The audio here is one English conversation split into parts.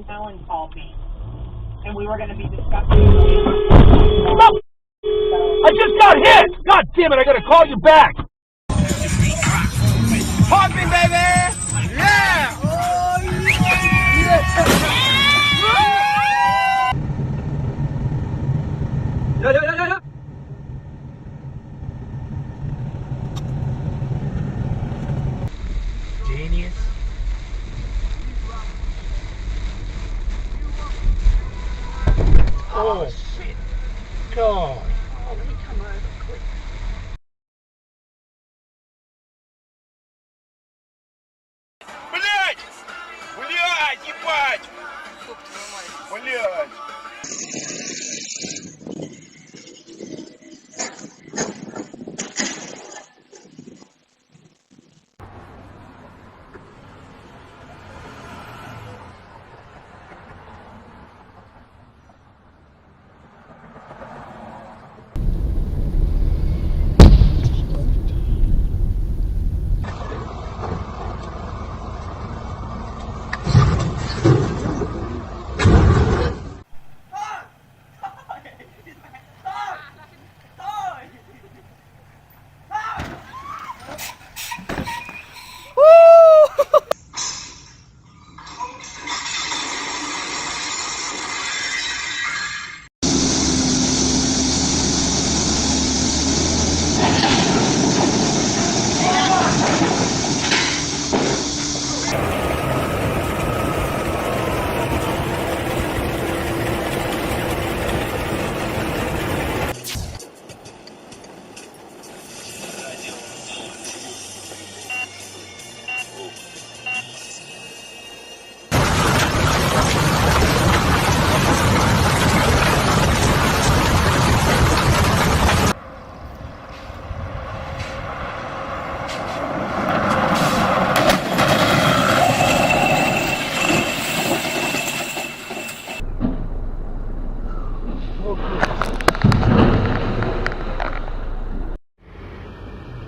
and Helen called me, and we were going to be discussing. Stop! I just got hit! God damn it, I gotta call you back! Popping, baby! Yeah! Oh, yeah! Genius. Oh, shit. God. Oh, let me come over quick. Блять! Блять, ебать! Блять!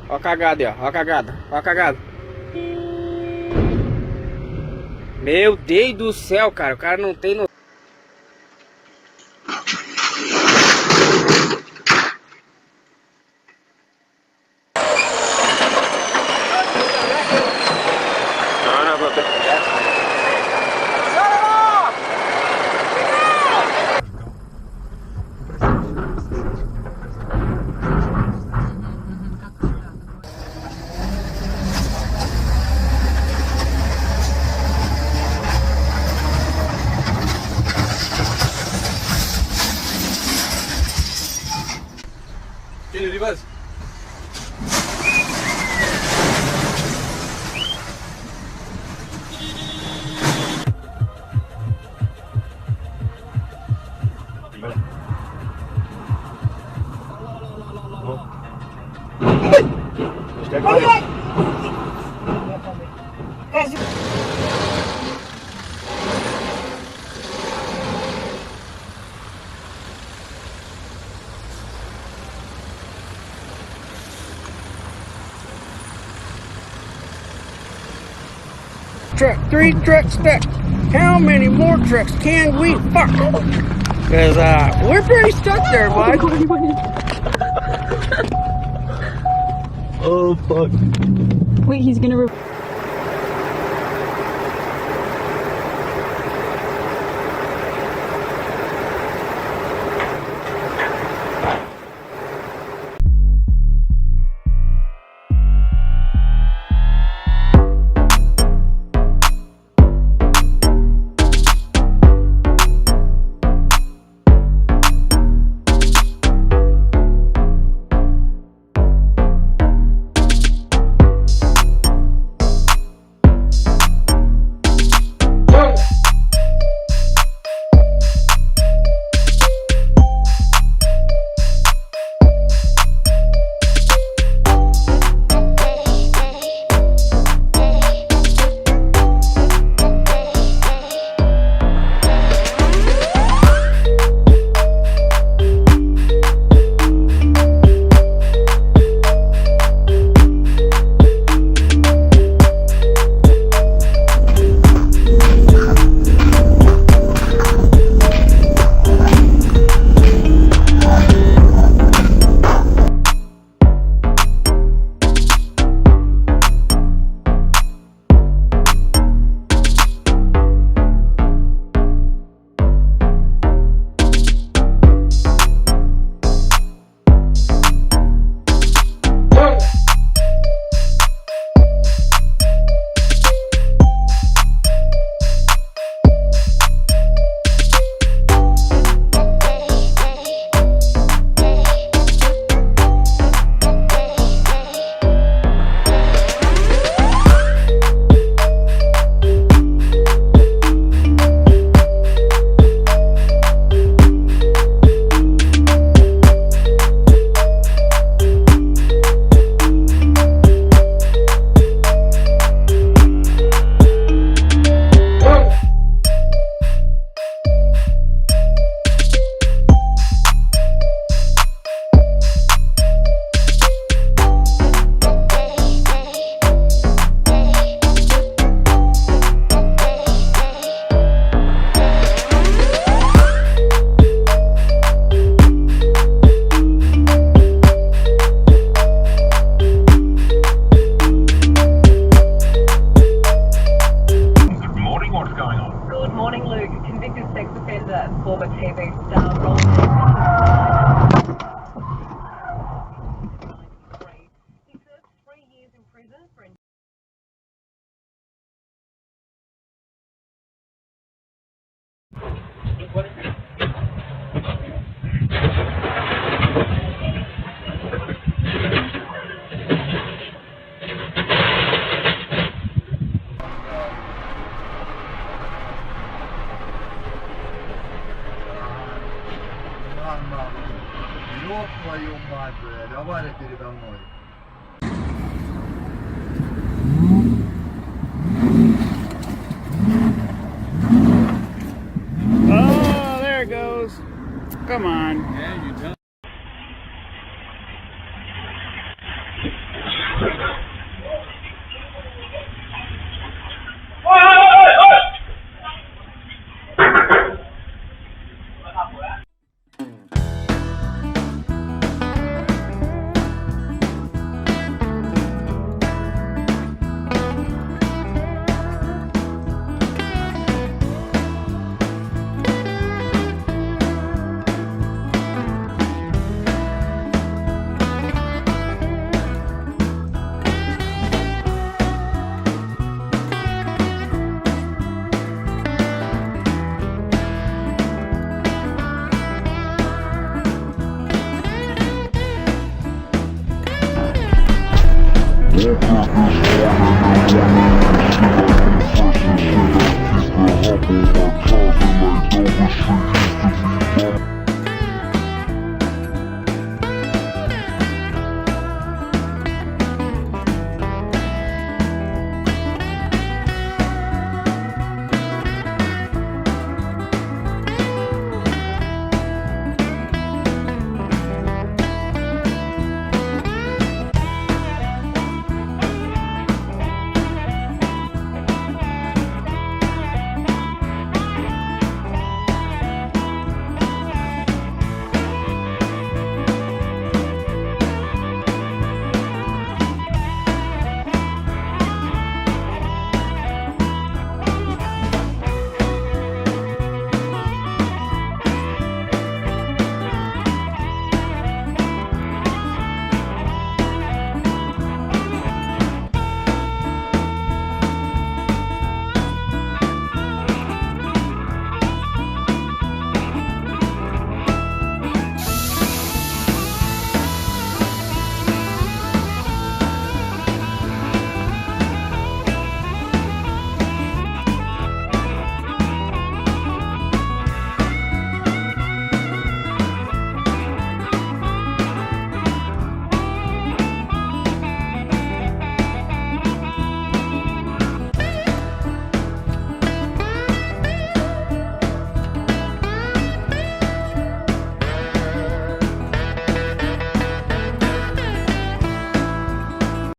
Ó a cagada aí, ó. Ó a cagada. Ó a cagada. Meu Deus do céu, cara. O cara não tem no... Can you reverse? Truck, 3 trucks stuck. How many more trucks can we fuck? Cause we're pretty stuck there, bud. Oh, fuck. Wait, he's gonna... Former TV star Ron. He served 3 years in prison for Мама, ёб твою мать, бля, давай передо мной. Oh, there it goes. Come on. Keep the humble, my cousin, like over street.